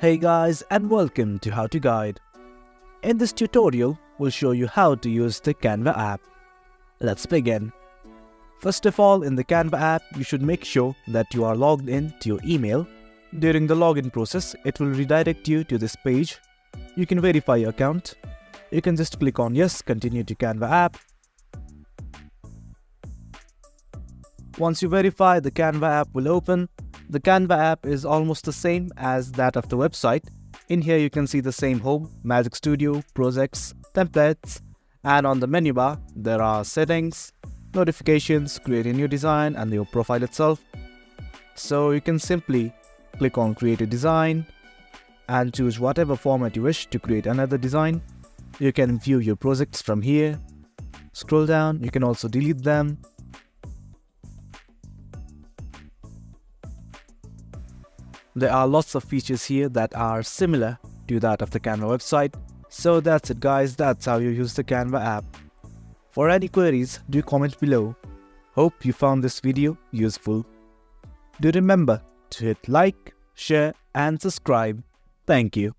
Hey guys, and welcome to How to Guide. In this tutorial, we'll show you how to use the Canva app. Let's begin. First of all, in the Canva app, you should make sure that you are logged in to your email. During the login process, it will redirect you to this page. You can verify your account. You can just click on Yes, continue to Canva app. Once you verify, the Canva app will open. The Canva app is almost the same as that of the website. In here you can see the same home, Magic Studio, projects, templates, and on the menu bar there are settings, notifications, create a new design, and your profile itself. So you can simply click on create a design and choose whatever format you wish to create another design. You can view your projects from here. Scroll down, you can also delete them. There are lots of features here that are similar to that of the Canva website. So that's it guys, that's how you use the Canva app. For any queries, do comment below. Hope you found this video useful. Do remember to hit like, share and subscribe. Thank you.